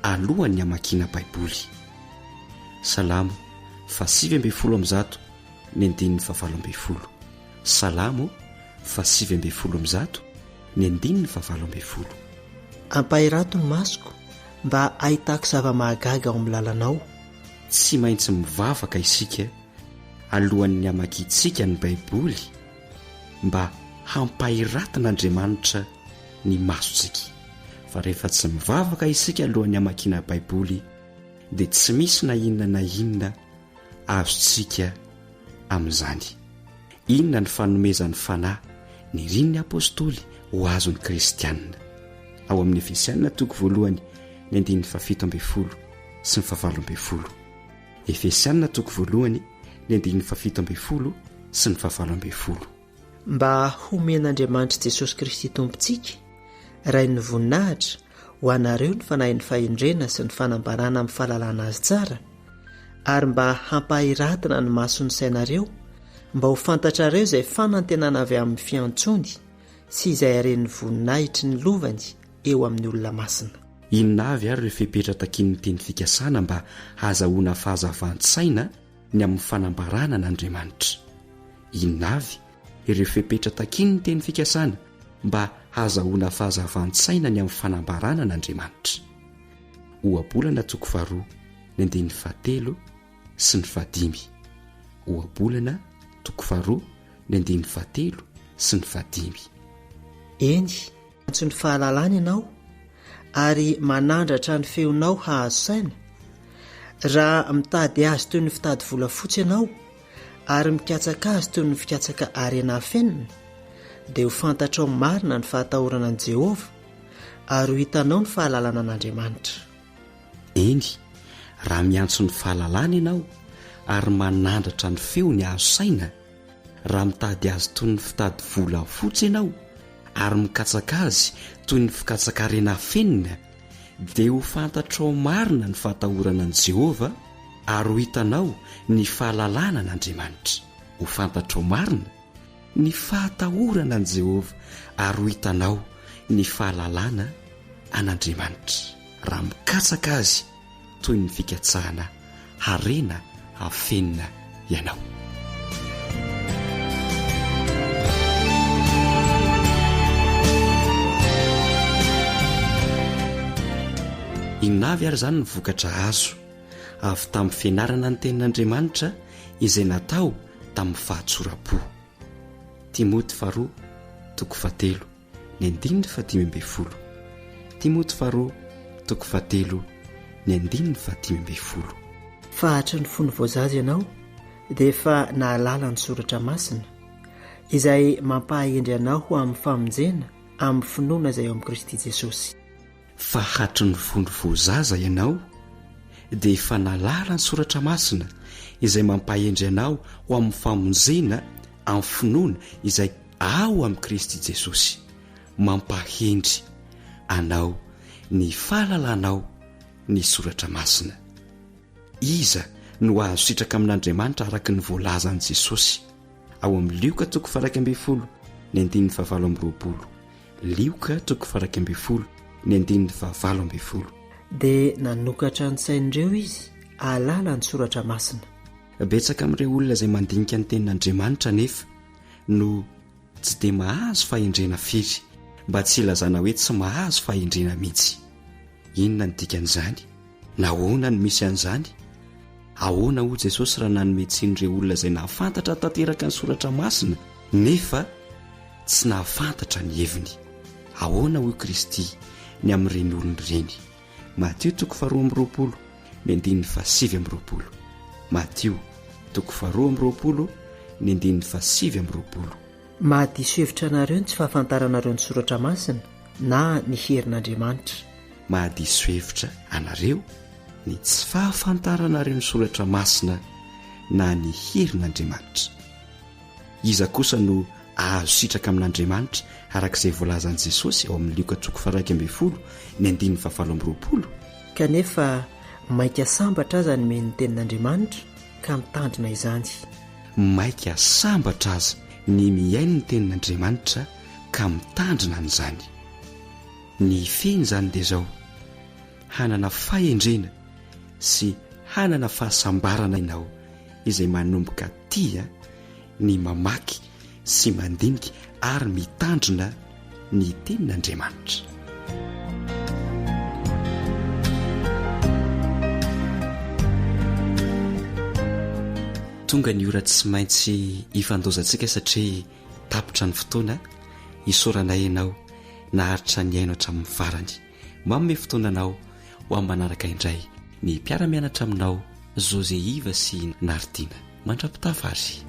alohan'ny hamakiana baiboly? Salamo 5:7-7. Salamo 5:7-7. Ampahirato ny masoko mba ahitako zava-mahagaga ao amin'ny lalanao. Tsy maintsy mivavaka isika alohan'ny hamakiantsika ny baiboly mba hampahirata'Andriamanitra ny masontsika. Fa rehefa tsy mivavaka isika alohan'ny hamakiana baiboly dia tsy misy na inona azontsika amin'izany. Inona ny fanomezan'ny fanahy ny rin'ny apôstôly ho azon'ny kristianina? Ao amin'ny Efesianina 1:17 sy 18. Efesianina 1:17 sy 18. Mba homen'Andriamanitra Jesosy Kristy tompontsika ray ny voninahitra ho anareo ny fanahin'ny fahendrena sy ny fanambarana amin'ny fahalalana azy tsara, ary mba hampahiratina ny masony sainareo mba ho fantatrareo izay fanantenana avy amin'ny fiantsony sy izay aren'ny voninahitry ny lovany eo amin'ny olona masina. Inona avy ary rehefa hipetra takin'ny teny fikasana mba hahazahoana fahazavantsaina ny amin'ny fanambarana n'Andriamanitra. Inona avy rehefa hipetra takin'ny teny fikasana mba hahazahoana fahazavantsaina ny amin'ny fanambarana n'Andriamanitra. Ohabolana 2 ny 17 sy ny 15. Ohabolana 2 ny 17 sy ny 15. Eny, antso ny fahalalana ianao ary manandratra ny feonao hahazo saina. Raha mitady azy toy ny fitady volafotsy ianao ary mikatsaka azy toy ny fikatsaka arena fenina, dia ho fantatrao marina ny fahatahorana an' Jehova ary ho hitanao ny fahalalana an'Andriamanitra. Eny, raha miantso ny fahalalana ianao ary manandratra ny feo ny azo saina, raha mitady azy toy ny fitady volafotsy ianao ary mikatsaka azy toy ny fikatsaka arena fenina, dia ho fantatrao marina ny fahatahorana an' Jehova ary ho hitanao ny fahalalana an'Andriamanitra. Ho fantatrao marina ny fahatahorana an' Jehova ary ho hitanao ny fahalalana an'Andriamanitra raha mikatsaka azy toy ny fikatsahana arena hafenina ianao. Inavy ary izany ny vokatra azo avy tamin'ny fianarana ny tenin'Andriamanitra izay natao tamin'ny fahatsoram-po. Timoty 2:7 ny 15. Timoty 2:7 ny 15. Fahatry ny fony voazazy ianao dia efa nahalala ny soratra masina izay mampahahendry anao ho amin'ny famonjena amin'ny finoana izay eo amin'i Kristy Jesosy. Fahatry ny fony voazaza ianao dia efa nahalala ny soratra masina izay mampahendry anao ho amin'ny famonjena amin'ny finoana izay ao amin'i Kristy Jesosy. Mampahendry anao ny fahalalanao ny soratra masina. Iza no azo sitraka amin'Andriamanitra araka ny voalaza an' Jesosy ao amin'ny Lioka 1:12 ny 17. Lioka 1:12 ny 17. Dia nanokatra ny sain'ireo izy ahalala ny soratra masina. Betsaka amin'ireo olona izay mandinika ny tenin'Andriamanitra nefa no tsy dia mahazo fahendrena firy, mba tsy ilazana hoe tsy mahazo fahendrena mihitsy. Inona ny dikan'izany? Nahoana ny misy an'izany? Ahoana ho Jesosy raha nanome tsin'ireo olona izay nahafantatra tanteraka ny soratra masina nefa tsy nahafantatra ny heviny? Ahoana ho Kristy ny amin'ireny olona ireny? Matteo 2:20 ny 17. Matteo 2:20 ny 17. Mahadiso hevitra anareo ny tsy fahafantaranareo ny soratra masina na ny herin'Andriamanitra. Mahadiso hevitra anareo ny tsy fahafantaranareo ny soratra masina na ny herin'Andriamanitra. Iza kosa no ahazo sitraka amin'Andriamanitra arak'izay voalaza an' Jesosy ao amin'ny Lioka 1:12 ny 17. Kanefa maika sambatra aza ny men'ny tenin'Andriamanitra ka mitandrina izany. Maika sambatra aza ny miaino ny tenin'Andriamanitra ka mitandrina an'izany. Ny feny izany dia izao: hanana fahendrena sy hanana fahasambarana ianao izay manomboka tia ny mamaky sy mandinika ary mitandrina ny tenin'Andriamanitra. Tonga ny ora tsy maintsy ifandozantsika satria tapitra ny fotoana. Isoranay ianao naharitra ny aino hatramin'ny farany. Manome fotoananao ho amin'ny manaraka indray ny mpiara-mianatra aminao Joseiva sy Nardina. Mandrapitavary.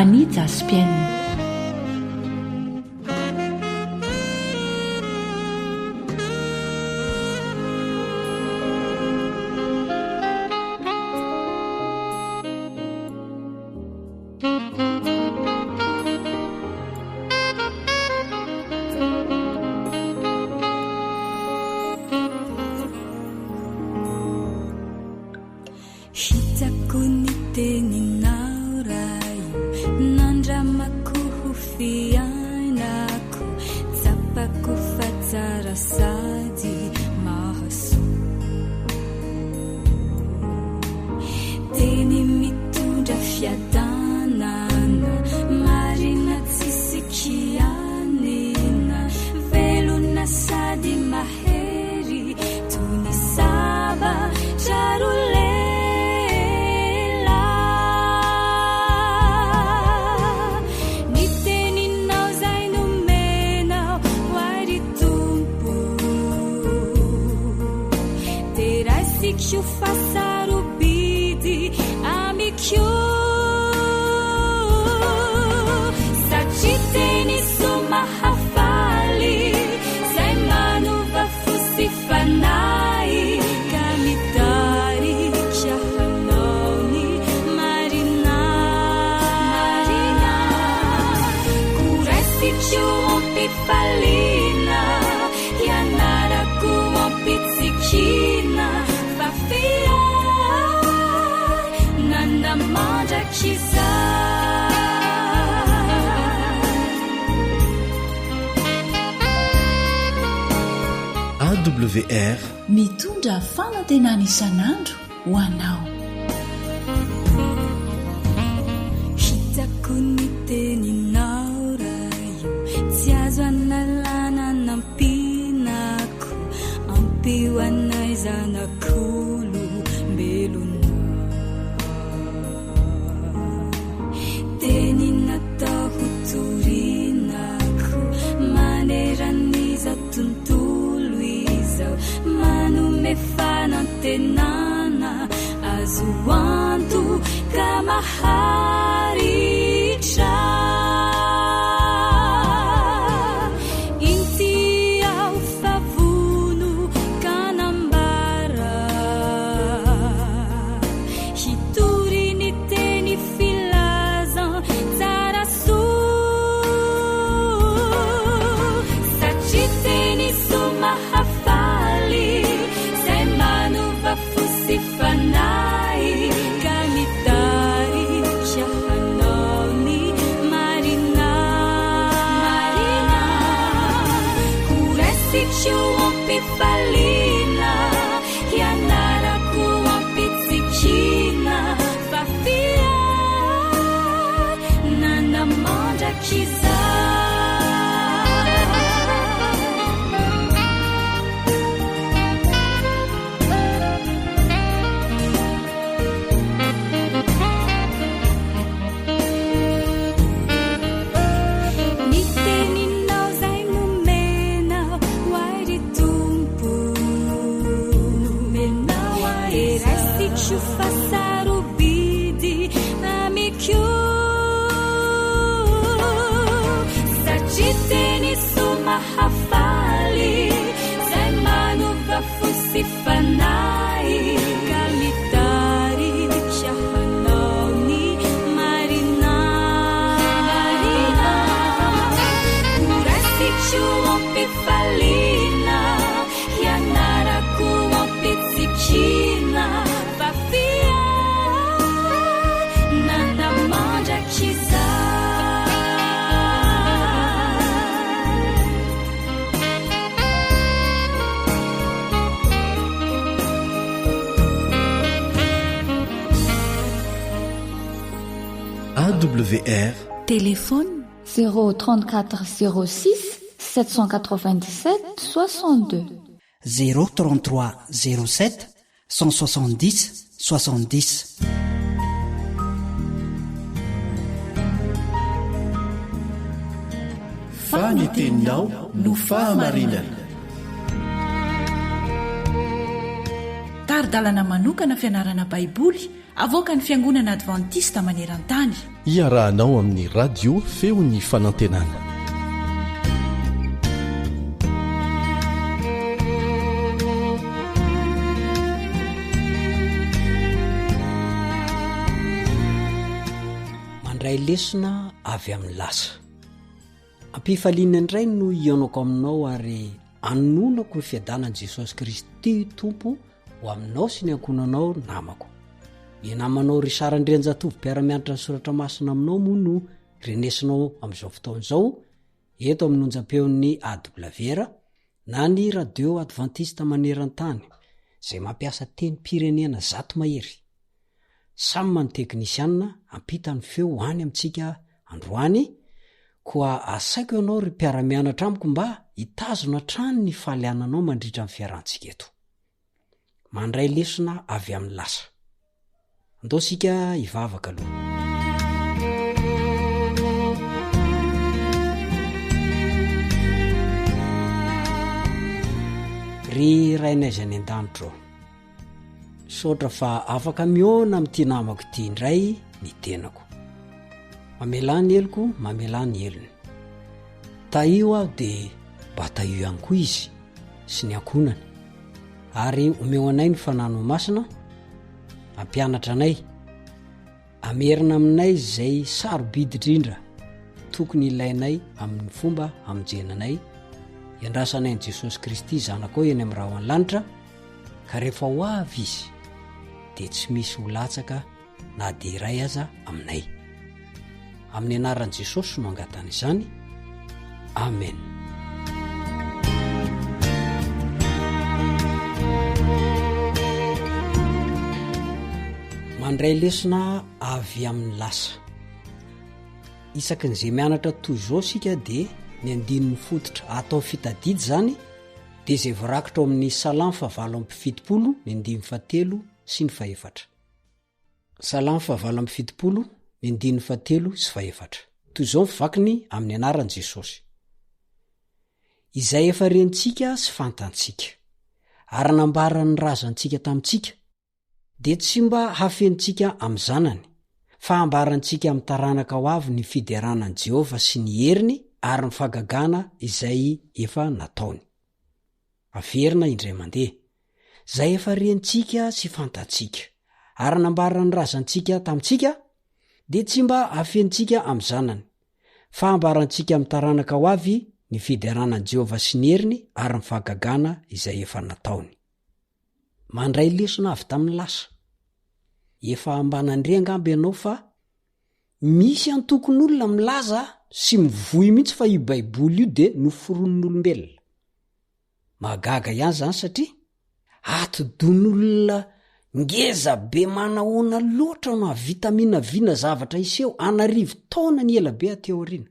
Anita Spienne. Hitako ny teninao raio, nandramako ho fiainako, tsapako fa tsara sady mahasoa. Teny mitondra fiadanana, marina tsisy kianina, velona sady mahery, toy ny saba trarole. Que o faça o bidi amikyo satiteni suma hafali sai manuva fusi fanai kamitari chahanoni marina kuresi chupi falina yanara kuopi tsikina AWR mitondra fanantenana isan'andro ho anao. Hitako ny teninao raio, tsy azo analana nampinako, ampio anay zanak'olo mbelona. Teny natao ho torinako, maneraniza tontolo izao, manome fanantenana, azo antoka maharitra. Inty ao favono kanambara, hitory ny teny filaza tsara soa, satria teny soma hafaly zay manova fosy fanay ka mitarika hanao ny marina koresitsio ampifalina hianarako ampitsikina fafia nanamandrakiza. Passar o bidi amikyo satiteni suma hafali zay manuva fusi fanay kamitari chahanao ny marina kurasitsio ampifalina hianarako ampitsikina fafia nanamandrakiza. AWR téléphone 034 06 797 62 033 07 170 70. Faniteninao no fahamarinana. Taridalana manokana fianarana baiboly avoaka ny fiangonana advantista maneran-tany. iarahanao amin'ny radio feo ny fanantenana. mandray lesona avy amin'ny lasa. ampifaliana indray no ionako aminao ary anonako ny fiadanan'i Jesosy Kristy tompo ho aminao sy ny ankonanao namako. Ny namanao ry Sarandrianjatovo mpiara-mianatra ny soratra masina aminao moa no renesinao amin'izao fotoan'izao eto amin'ny onjam-peon'ny AWR na ny radio advantista maneran-tany izay mampiasa teny pirenena zato mahery. Samy man teknisianina ampita ny feo any amintsika androany koa asaiko ianao ry mpiara-mianatra amiko mba hitazona trano ny faliananao mandritra amin'ny fiarantsika eto. Mandray lesona avy amin'ny lasa. Andao sika hivavaka aloha. Ry rainaizany an-danitro, sotra fa afaka miona amin'ity namako ity indray ny tenako. Mamelany eloko, mamelany elony. Taio aho dia mba taio ihany koa izy sy ny ankonany. Ary omeo anay ny fanano masina, ampianatra anay, amerina aminay izay sarobidy indrindra tokony ilainay amin'ny fomba hamonjenanay iandrasanay ny Jesosy Kristy zanako eny amin'ny raha ny lanitra, ka rehefa ho avy izy dia tsy misy ho latsaka na dia iray aza aminay. Amin'ny anaran'i Jesosy no angatana izany. Amen. Mandray lesona avy amin'ny lasa. Isaky n'izay mianatra toy izao sika dia ny andininy fototra atao fitadidy zany dia izay voarakitra ao amin'ny Salamo 7:70 ny 7 sy ny 4. Salamo 7:70 ny 7 sy 4. Toy izao mivakiny amin'ny anaran'i Jesosy. Izay efa rentsika sy fantantsika ary nambarany razantsika tamintsika dia tsy mba hafentsika amin'ny zanany fa ambarantsika amin'ny taranaka ho avy ny fideranan'i Jehova sy ny heriny ary ny fagagana izay efa nataony. Averina indray mandeha. Izay efa rentsika sy fantantsika ary nambarany razantsika tamintsika dia tsy mba hafentsika amin'ny zanany fa ambarantsika amin'ny taranaka ho avy ny fideranan'i Jehova sy ny heriny ary ny fagagana izay efa nataony. Mandray lesona avy tamin'ny lasa. Efa ambanandre angambe ianao fa misy antokon'olona milaza sy mivohy mihitsy fa io baiboly io dia noforon'olombelona. Magaga ihany zany satria atodon'olona ngeza be manahoana loatra no avitaminavina zavatra iseho anarivo taona ny ela be ateo aoriana.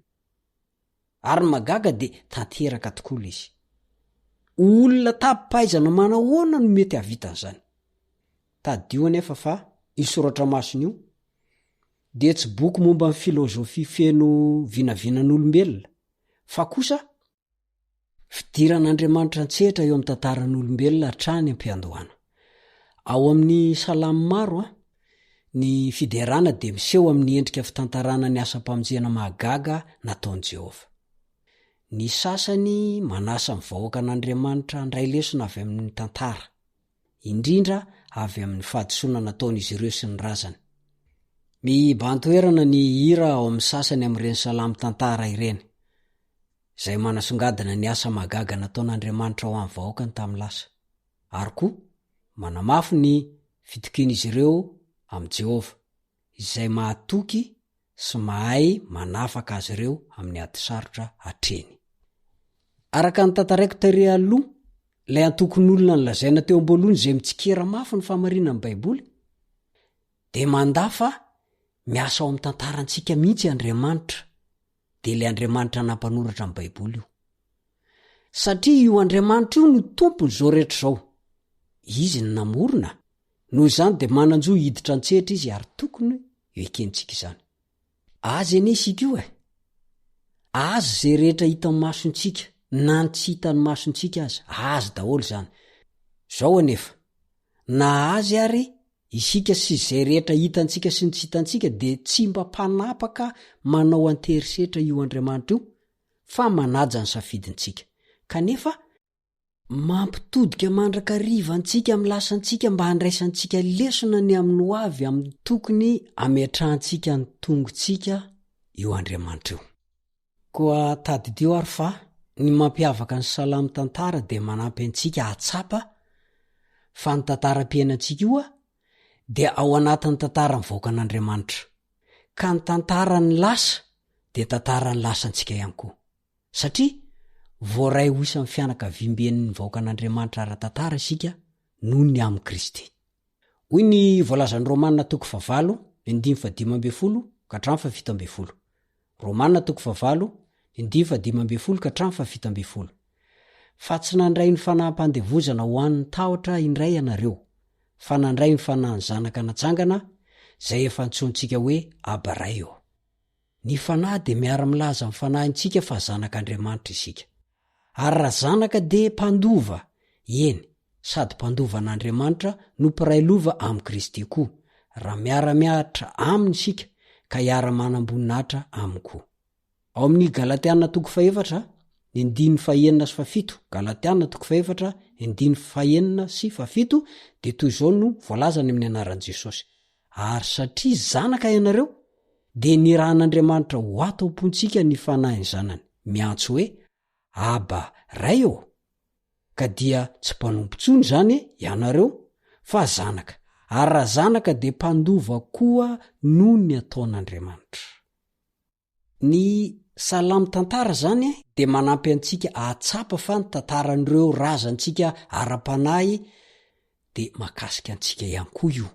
Ary magaga dia tanteraka tokoa izy. Olona tapaizana manahoana no mety havitan'izany. Tadio anefa fa isoratra masina io dia tsy boky momba ny filozofia feno vinavinan'olombelona fa kosa fidiran'Andriamanitra an-tsehatra eo amin'ny tantaran'olombelona hatrany am-piandohana. Ao amin'ny salamo maro ny fiderana dia miseho amin'ny endrika fitantarana ny asa-pamonjena mahagaga nataon'i Jehova. Ny sasany manasa amin'ny vahoaka an'Andriamanitra andray lesona avy amin'ny tantara, indrindra avy amin'ny fahadisoana nataon'izy ireo sy ny razany. Mibantoerana ny hira ao amin'ny sasany amin'ireny salamo tantara ireny, izay manasongadina ny asa mahagaga nataon'Andriamanitra ho amin'ny vahoakany tamin'ny lasa. Ary koa manamafy ny fitokian'izy ireo amin'i Jehova, izay mahatoky sy mahay manafaka azy ireo amin'ny ady sarotra hatreny. Araka ny tantaraiko tary aloha, ilay antokon'olona ny lazaina teo am-boalohany izay mitsikera mafy ny famarinana amin'ny baiboly, dia mandafa miasa ao amin'ny tantarantsika mihitsy Andriamanitra, dia ilay Andriamanitra nampanoratra amin'ny baiboly io. Satria io Andriamanitra io no tompony izao rehetra izao. Izy ny namorona, noho izany dia mananjo hiditra an-tsehatra izy ary tokony io ekentsika izany. Azy ene isika io azy izay rehetra hitan'ny masontsika, na tsy hitan'ny masontsika azy daholo izany. Zao anefa, na azy ary isika sy zay rehetra hitantsika sy ny tsy hitantsika dia tsy mba mpanapaka manao anterisetra io Andriamanitra io fa manaja ny safidintsika kanefa mampitodika mandrakarivantsika amin'ny lasantsika mba handraisantsika lesona ny amin'ny ho avy amin'ny tokony ametrahantsika ny tongontsika io Andriamanitra io. Koa tadidio ary fa ny mampiavaka ny salamo tantara dia manampy antsika atsapa fa ny tantaram-piainantsika io dia ao anatin'ny tantara mivoaka an'Andriamanitra ka ny tantara ny lasa dia tantara ny lasantsika ihany koa satria voaray ho isan'ny fianakaviam-ben'ny mivoaka an'Andriamanitra ara-tantara isika noho ny amin'ny Kristy. Hoy ny voalazan'ny Romanina 9:15 ka 17. Romanina 9:15 ka 17. Fa tsy nandray ny fanampandevozana ho an'ny tahotra indray ianareo, fa nandray ny fanahy ny zanaka natsangana zay efa ntsontsika hoe Abraio. Ny fanahy dia miara-milaza ny fanahintsika fa zanak'Andriamanitra isika. Ary raha zanaka dia mpandova, eny, sady mpandova an'Andriamanitra no mpiray lova amin'ny Kristy koa, raha miara-miahatra aminy isika ka hiara-manam-boninahitra aminy koa. Ao amin'ny Galatiana 4:7, Galatiana 4:7 dia toy izao no voalazany amin'ny anaran'i Jesosy. Ary satria zanaka ianareo dia nirahan'Andriamanitra ho ato am-pontsika ny fanahiny zanany, miantso hoe Aba ray eo, ka dia tsy mpanompontsony zany ianareo fa zanaka, ary raha zanaka dia mpandova koa noho ny ataon'Andriamanitra. Ny salamo tantara zany dia manampy antsika atsapa fa ny tantaran'ireo razantsika ara-panahy dia makasika antsika ihany koa io.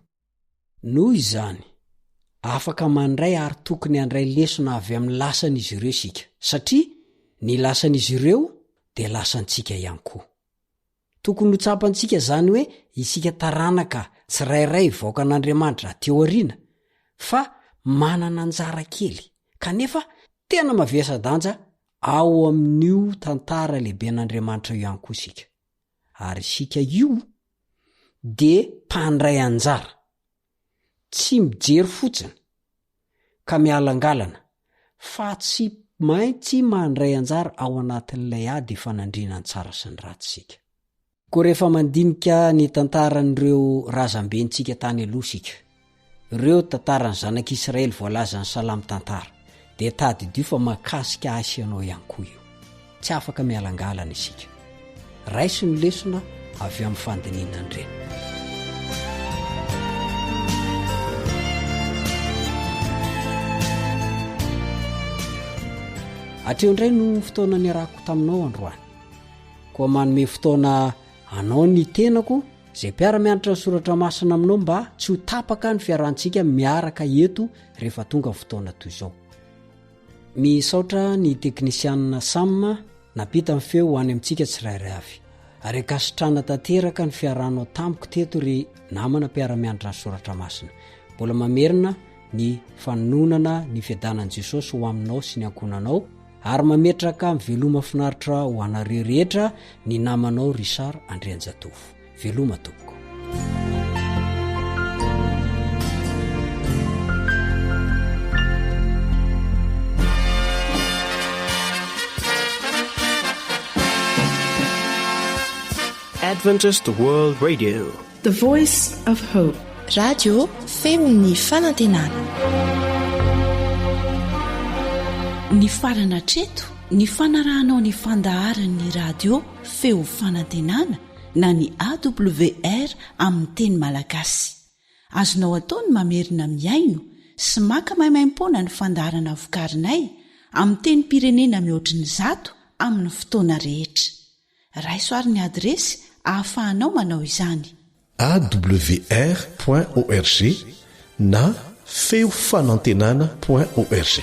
Noho izany afaka mandray ary tokony handray lesona avy amin'ny lasan'izy ireo isika satria ny lasan'izy ireo dia lasantsika ihany koa. Tokony ho tsapantsika zany hoe isika taranaka tsirairay voaka an'Andriamanitra teo aoriana fa manana anjara kely kanefa tena maviasa-danja ao amin'io tantara lehibe an'Andriamanitra io ihany koa isika. Ary isika io dia mpandray anjara, tsy mijery fotsiny ka mialangalana fa tsy maintsy mandray anjara ao anatin'ilay ady fanandrina ny tsara sy ny ratsisika. Koa rehefa mandinika ny tantaran'ireo razambentsika tany aloha isika, ireo tantarany zanak'Israely voalazany salamo tantara, dia tadidio fa makasika asianao ihany koa io. Tsy afaka mialangalana isika. Raisy ny lesona avy amin'ny fandininan ireny. Atreo indray no fotoana ny arako taminao androany. Koa manome fotoana anao ny tenako zay mpiara-mianatra ny soratra masina aminao mba tsy ho tapaka ny fiarantsika miaraka eto rehefa tonga fotoana toy izao. Misaotra ny teknisianina Sam napita ny feo ho any amintsika tsirairay avy. Ary akasitrana tanteraka ny fiaranao tamiko teto ry namana mpiara-mianatra ny soratra masina. Mbola mamerina ny fanonana ny fiadanan'i Jesosy ho aminao sy ny ankonanao, ary mametraka veloma finaritra ho anareo rehetra ny namanao Richard Andrianjatovo. Veloma tompoko. Adventist World Radio, The Voice of Hope. Radio femon'ny fanantenana. Ny farana treto, ny fanarahanao ny fandaharan'ny radio feo fanantenana na ny AWR amin'ny teny malagasy. Azonao ataony mamerina miaino sy maka maimaim-pona ny fandaharana vokarinay amin'ny teny pirenena mihoatriny 100 amin'ny fotoana rehetra. Raisoaryn'ny adresy ahafahanao manao izany: awr.org na feofanantenana.org.